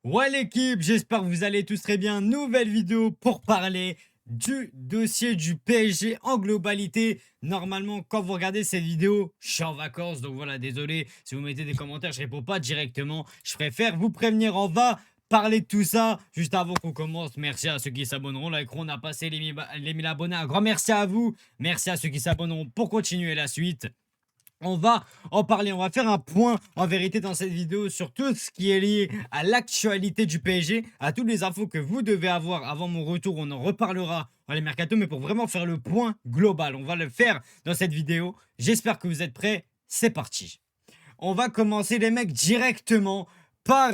Ouais l'équipe, j'espère que vous allez tous très bien. Nouvelle vidéo pour parler du dossier du PSG en globalité. Normalement, quand vous regardez cette vidéo, je suis en vacances, donc voilà, désolé si vous mettez des commentaires, je réponds pas directement. Je préfère vous prévenir, on va parler de tout ça juste avant qu'on commence. Merci à ceux qui s'abonneront, l'ikeront, on a passé les 1000 abonnés. Un grand merci à vous, merci à ceux qui s'abonneront pour continuer la suite. On va en parler, on va faire un point en vérité dans cette vidéo sur tout ce qui est lié à l'actualité du PSG, à toutes les infos que vous devez avoir avant mon retour. On en reparlera dans les mercatos, mais pour vraiment faire le point global, on va le faire dans cette vidéo. J'espère que vous êtes prêts, c'est parti. On va commencer les mecs directement par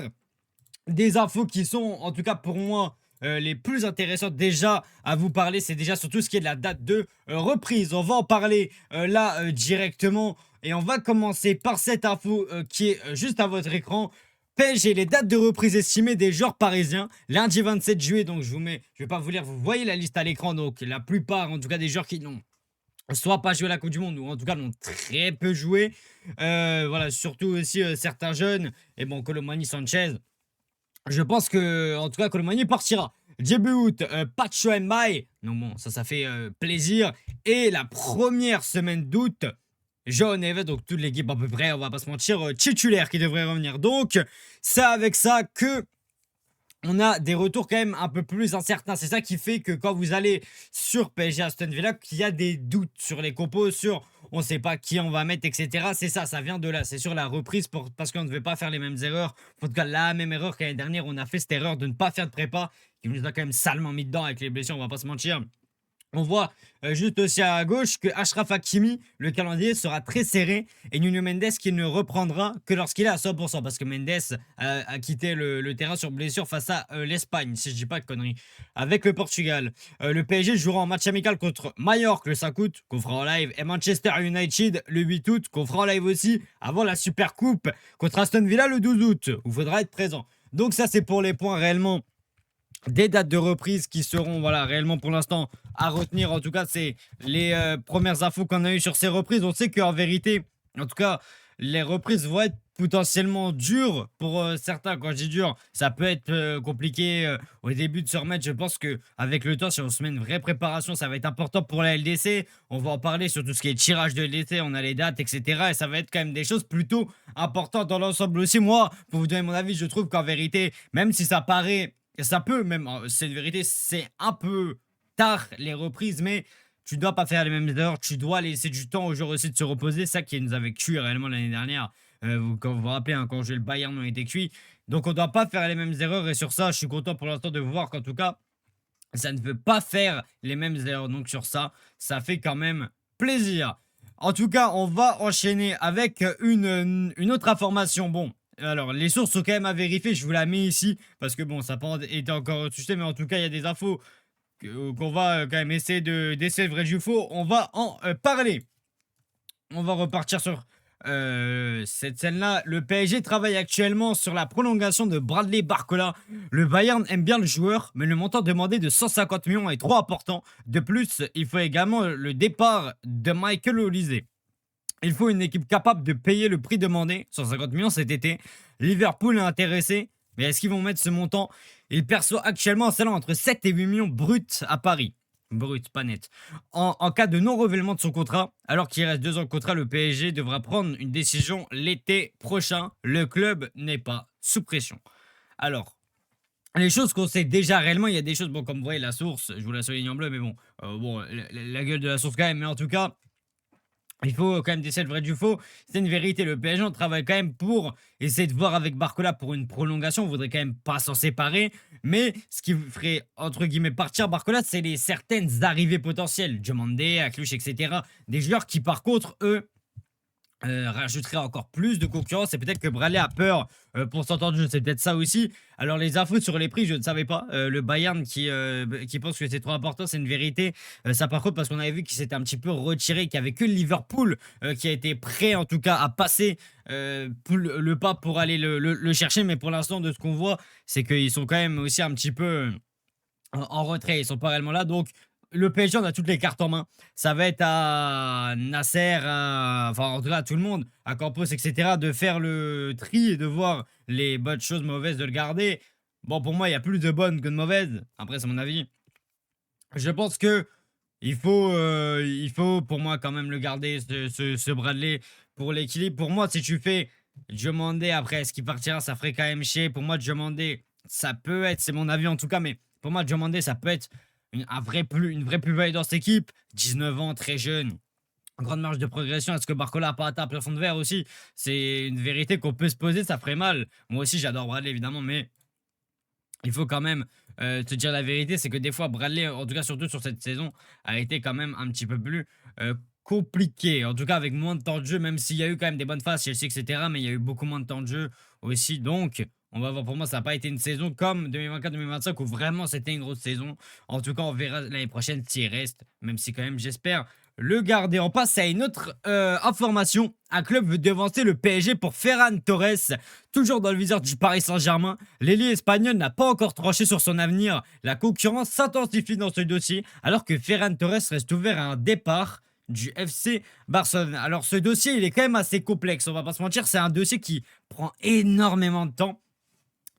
des infos qui sont, en tout cas pour moi, les plus intéressantes déjà à vous parler. C'est déjà surtout ce qui est de la date de reprise. On va en parler là directement. Et on va commencer par cette info qui est juste à votre écran. PSG, les dates de reprise estimées des joueurs parisiens. Lundi 27 juillet, donc je vais pas vous lire, vous voyez la liste à l'écran. Donc la plupart, en tout cas des joueurs qui n'ont soit pas joué la Coupe du Monde, ou en tout cas n'ont très peu joué. Voilà, surtout aussi certains jeunes. Et bon, Colomani, Sanchez. Je pense que, en tout cas, Colomani partira. Début août, Pacho Mbaye. Donc bon, ça fait plaisir. Et la première semaine d'août, João Neves, donc toute l'équipe à peu près, on va pas se mentir, titulaire qui devrait revenir. Donc, c'est avec ça que on a des retours quand même un peu plus incertains. C'est ça qui fait que quand vous allez sur PSG Aston Villa, qu'il y a des doutes sur les compos, sur on ne sait pas qui on va mettre, etc. C'est ça, ça vient de là. C'est sur la reprise parce qu'on ne devait pas faire les mêmes erreurs. En tout cas, la même erreur qu'année dernière, on a fait cette erreur de ne pas faire de prépa, qui nous a quand même salement mis dedans avec les blessures, on va pas se mentir. On voit juste aussi à gauche que Achraf Hakimi, le calendrier sera très serré et Nuno Mendes qui ne reprendra que lorsqu'il est à 100% parce que Mendes a quitté le terrain sur blessure face à l'Espagne, si je dis pas de conneries, avec le Portugal. Le PSG jouera en match amical contre Mallorca le 5 août, qu'on fera en live, et Manchester United le 8 août, qu'on fera en live aussi, avant la Super Coupe contre Aston Villa le 12 août, où il faudra être présent. Donc ça c'est pour les points réellement des dates de reprise qui seront voilà réellement pour l'instant à retenir. En tout cas, c'est les premières infos qu'on a eues sur ces reprises. On sait qu'en vérité, en tout cas, les reprises vont être potentiellement dures pour certains. Quand je dis dur, ça peut être compliqué au début de se remettre. Je pense que avec le temps, si on se met une vraie préparation, ça va être important pour la LDC. On va en parler sur tout ce qui est tirage de LDC, on a les dates, etc. Et ça va être quand même des choses plutôt importantes dans l'ensemble aussi. Moi, pour vous donner mon avis, je trouve qu'en vérité, même si ça paraît et ça peut même, c'est une vérité, c'est un peu tard les reprises, mais tu dois pas faire les mêmes erreurs, tu dois laisser du temps aux joueurs aussi de se reposer. Ça qui nous avait cuit réellement l'année dernière. Quand vous vous rappelez, hein, quand je jouais le Bayern, on était cuit. Donc on doit pas faire les mêmes erreurs. Et sur ça, je suis content pour l'instant de voir qu'en tout cas, ça ne veut pas faire les mêmes erreurs. Donc sur ça, ça fait quand même plaisir. En tout cas, on va enchaîner avec une autre information. Bon, alors les sources sont quand même à vérifier. Je vous la mets ici parce que bon, ça n'a pas été encore touché, mais en tout cas, il y a des infos qu'on va quand même essayer d'essayer le vrai du faux. On va en parler. On va repartir sur cette scène-là. Le PSG travaille actuellement sur la prolongation de Bradley Barcola. Le Bayern aime bien le joueur, mais le montant demandé de 150 millions est trop important. De plus, il faut également le départ de Michael Olise. Il faut une équipe capable de payer le prix demandé, 150 millions cet été. Liverpool est intéressé, mais est-ce qu'ils vont mettre ce montant? Il perçoit actuellement un salaire entre 7 et 8 millions bruts à Paris. Brut, pas net. En cas de non-renouvellement de son contrat, alors qu'il reste 2 ans de contrat, le PSG devra prendre une décision l'été prochain. Le club n'est pas sous pression. Alors, les choses qu'on sait déjà réellement, il y a des choses, bon, comme vous voyez, la source, je vous la souligne en bleu, mais bon, la gueule de la source quand même, mais en tout cas, il faut quand même déceler le vrai du faux. C'est une vérité. Le PSG, on travaille quand même pour essayer de voir avec Barcola pour une prolongation. On voudrait quand même pas s'en séparer. Mais ce qui ferait, entre guillemets, partir Barcola, c'est les certaines arrivées potentielles. Diomandé, Aklouche, etc. Des joueurs qui, par contre, eux, rajouterait encore plus de concurrence et peut-être que Bradley a peur pour s'entendre, c'est peut-être ça aussi. Alors les infos sur les prix, je ne savais pas. Le Bayern qui pense que c'est trop important, c'est une vérité. Ça par contre parce qu'on avait vu qu'il s'était un petit peu retiré, qu'il n'y avait que le Liverpool qui a été prêt en tout cas à passer le pas pour aller le chercher. Mais pour l'instant, de ce qu'on voit, c'est qu'ils sont quand même aussi un petit peu en retrait. Ils sont pas réellement là. Donc le PSG, on a toutes les cartes en main. Ça va être à Nasser, enfin en tout cas à tout le monde, à Campos, etc., de faire le tri et de voir les bonnes choses, mauvaises, de le garder. Bon, pour moi, il y a plus de bonnes que de mauvaises. Après, c'est mon avis. Je pense que il faut pour moi quand même le garder, ce Bradley, pour l'équilibre. Pour moi, si tu fais Diomandé après, est-ce qu'il partira? Ça ferait quand même chier. Pour moi, Diomandé, ça peut être, c'est mon avis en tout cas, mais pour moi, Diomandé, ça peut être une vraie plus-value dans cette équipe. 19 ans, très jeune. Grande marge de progression. Est-ce que Barcola n'a pas atteint un plafond de verre aussi? C'est une vérité qu'on peut se poser, ça ferait mal. Moi aussi, j'adore Bradley, évidemment, mais il faut quand même te dire la vérité, c'est que des fois, Bradley, en tout cas surtout sur cette saison, a été quand même un petit peu plus compliqué. En tout cas, avec moins de temps de jeu, même s'il y a eu quand même des bonnes phases, Chelsea, etc. Mais il y a eu beaucoup moins de temps de jeu aussi. Donc, on va voir, pour moi, ça n'a pas été une saison comme 2024-2025 où vraiment c'était une grosse saison. En tout cas, on verra l'année prochaine s'il reste, même si quand même, j'espère le garder. On passe à une autre information. Un club veut devancer le PSG pour Ferran Torres. Toujours dans le viseur du Paris Saint-Germain, l'ailier espagnol n'a pas encore tranché sur son avenir. La concurrence s'intensifie dans ce dossier, alors que Ferran Torres reste ouvert à un départ du FC Barcelone. Alors ce dossier, il est quand même assez complexe, on va pas se mentir, c'est un dossier qui prend énormément de temps.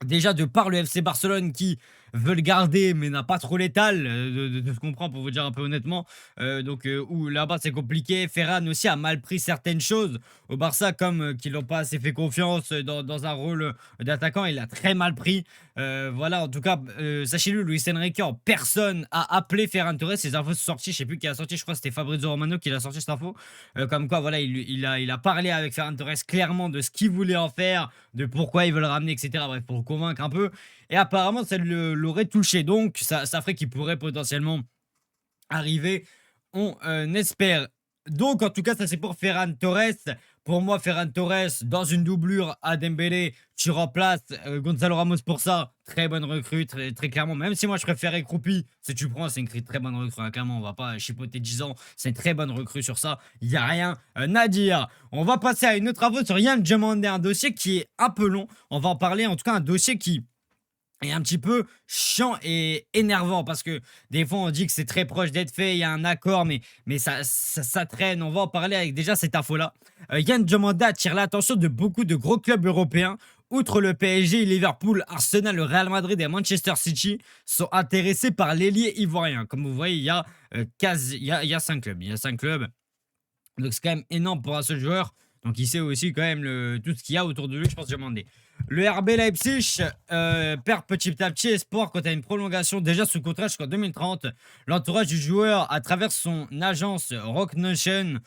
Déjà, de par le FC Barcelone qui veut le garder, mais n'a pas trop l'étal, de ce qu'on comprend, pour vous dire un peu honnêtement. Où là-bas, c'est compliqué. Ferran aussi a mal pris certaines choses au Barça, comme qu'ils n'ont pas assez fait confiance dans un rôle d'attaquant. Il a très mal pris. Voilà, en tout cas, sachez-le, Luis Enrique en personne a appelé Ferran Torres. Ces infos sont sorties, je sais plus qui a sorti, je crois que c'était Fabrizio Romano qui a sorti cette info. Comme quoi, voilà, il a parlé avec Ferran Torres clairement de ce qu'il voulait en faire, de pourquoi il veut le ramener, etc. Bref, pour le convaincre un peu. Et apparemment, ça l'aurait touché. Donc, ça ferait qu'il pourrait potentiellement arriver. On espère. Donc, en tout cas, ça c'est pour Ferran Torres. Pour moi, Ferran Torres, dans une doublure à Dembélé, tu remplaces Gonzalo Ramos pour ça. Très bonne recrue, très, très clairement. Même si moi, je préférais Kroupi, si tu prends, c'est une très bonne recrue. Hein, clairement, on va pas chipoter 10 ans. C'est une très bonne recrue sur ça. Il n'y a rien à dire. On va passer à une autre info sur Yann Diomandé, un dossier qui est un peu long. On va en parler. En tout cas, un dossier qui est un petit peu chiant et énervant parce que des fois on dit que c'est très proche d'être fait, il y a un accord, mais ça traîne. On va en parler avec déjà cette info-là. Yann Diomandé attire l'attention de beaucoup de gros clubs européens. Outre le PSG, Liverpool, Arsenal, le Real Madrid et Manchester City sont intéressés par l'ailier ivoirien. Comme vous voyez, il y a 5 clubs. Il y a 5 clubs. Donc c'est quand même énorme pour un seul joueur. Donc il sait aussi quand même tout ce qu'il y a autour de lui, je pense, Diomandé. Le RB Leipzig perd petit à petit espoir quant à une prolongation déjà sous contrat jusqu'en 2030. L'entourage du joueur, à travers son agence Rock Nation,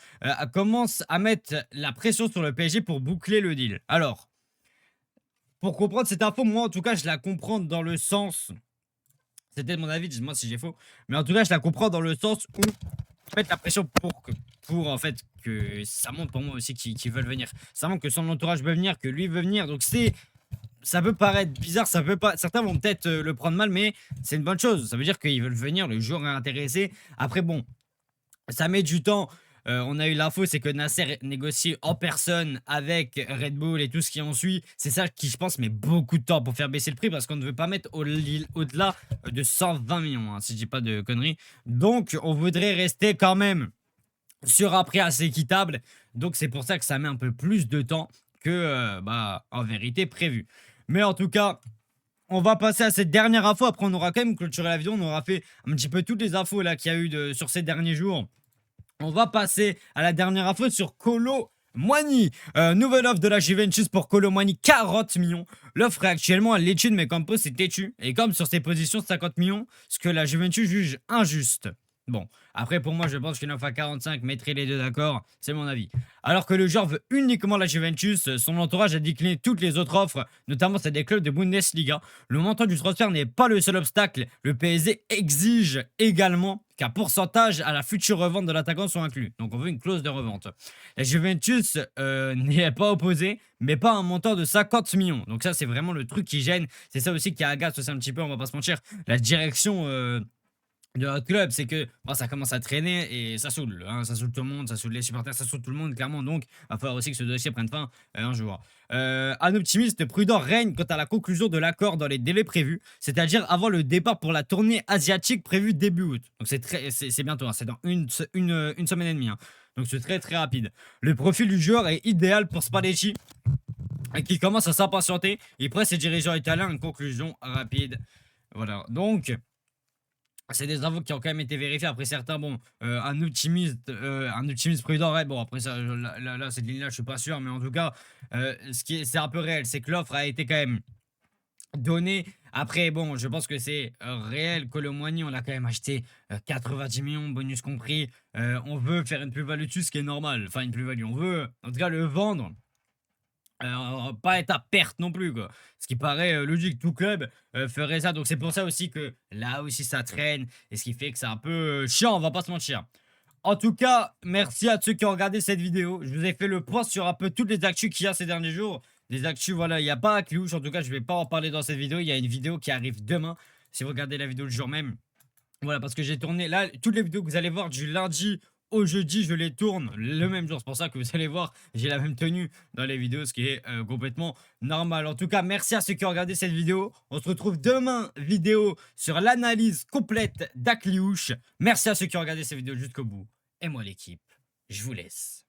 commence à mettre la pression sur le PSG pour boucler le deal. Alors, pour comprendre cette info, moi en tout cas, je la comprends dans le sens... C'était mon avis, dis-moi si j'ai faux. Mais en tout cas, je la comprends dans le sens où mettre la pression pour en fait que ça montre pour moi aussi qu'ils veulent venir. Ça montre que son entourage veut venir, que lui veut venir. Donc ça peut paraître bizarre, ça peut pas. Certains vont peut-être le prendre mal, mais c'est une bonne chose. Ça veut dire qu'ils veulent venir, le joueur est intéressé. Après bon, ça met du temps. On a eu l'info, c'est que Nasser négocie en personne avec Red Bull et tout ce qui en suit. C'est ça qui, je pense, met beaucoup de temps pour faire baisser le prix parce qu'on ne veut pas mettre au-delà de 120 millions, hein, si je dis pas de conneries. Donc, on voudrait rester quand même sur un prix assez équitable. Donc, c'est pour ça que ça met un peu plus de temps que, en vérité, prévu. Mais en tout cas... On va passer à cette dernière info. Après, on aura quand même clôturé la vidéo. On aura fait un petit peu toutes les infos là qu'il y a eu sur ces derniers jours. On va passer à la dernière info sur Kolo Muani. Nouvelle offre de la Juventus pour Kolo Muani, 40 millions. L'offre est actuellement à l'étude, mais Campos est têtu. Et comme sur ses positions, 50 millions, ce que la Juventus juge injuste. Bon, après pour moi je pense qu'une offre à 45 mettrait les deux d'accord, c'est mon avis. Alors que le joueur veut uniquement la Juventus, son entourage a décliné toutes les autres offres, notamment celles des clubs de Bundesliga. Le montant du transfert n'est pas le seul obstacle, le PSG exige également qu'un pourcentage à la future revente de l'attaquant soit inclus. Donc on veut une clause de revente. La Juventus n'y est pas opposée, mais pas un montant de 50 millions. Donc ça c'est vraiment le truc qui gêne, c'est ça aussi qui agace aussi un petit peu, on va pas se mentir, la direction... de notre club, c'est que ça commence à traîner et ça saoule, hein, ça saoule tout le monde, ça saoule les supporters, ça saoule tout le monde clairement, donc il va falloir aussi que ce dossier prenne fin un jour. Un optimiste prudent règne quant à la conclusion de l'accord dans les délais prévus, c'est-à-dire avant le départ pour la tournée asiatique prévue début août. Donc c'est bientôt, hein, c'est dans une semaine et demie, hein. Donc c'est très très rapide. Le profil du joueur est idéal pour Spalletti, et qui commence à s'impatienter. Il presse ses dirigeants italiens une conclusion rapide. Voilà, donc c'est des infos qui ont quand même été vérifiées. Après certains, bon, un optimiste prudent, ouais, bon après ça, là cette ligne-là, je suis pas sûr, mais en tout cas, c'est un peu réel, c'est que l'offre a été quand même donnée. Après, bon, je pense que c'est réel. Colomboigny, on l'a quand même acheté 90 millions, bonus compris. On veut faire une plus-value dessus, ce qui est normal. Enfin, une plus-value, on veut, en tout cas, le vendre. Pas être à perte non plus, quoi. Ce qui paraît logique, tout club ferait ça. Donc c'est pour ça aussi que là aussi ça traîne. Et ce qui fait que c'est un peu chiant, on va pas se mentir. En tout cas, merci à ceux qui ont regardé cette vidéo. Je vous ai fait le point sur un peu toutes les actus qu'il y a ces derniers jours. Des actus, voilà, il n'y a pas à Clouche. En tout cas, je vais pas en parler dans cette vidéo. Il y a une vidéo qui arrive demain. Si vous regardez la vidéo le jour même. Voilà, parce que j'ai tourné là, toutes les vidéos que vous allez voir du lundi au jeudi, je les tourne le même jour. C'est pour ça que vous allez voir, j'ai la même tenue dans les vidéos, ce qui est complètement normal. En tout cas, merci à ceux qui ont regardé cette vidéo. On se retrouve demain, vidéo sur l'analyse complète d'Akliouche. Merci à ceux qui ont regardé cette vidéo jusqu'au bout. Et moi, l'équipe, je vous laisse.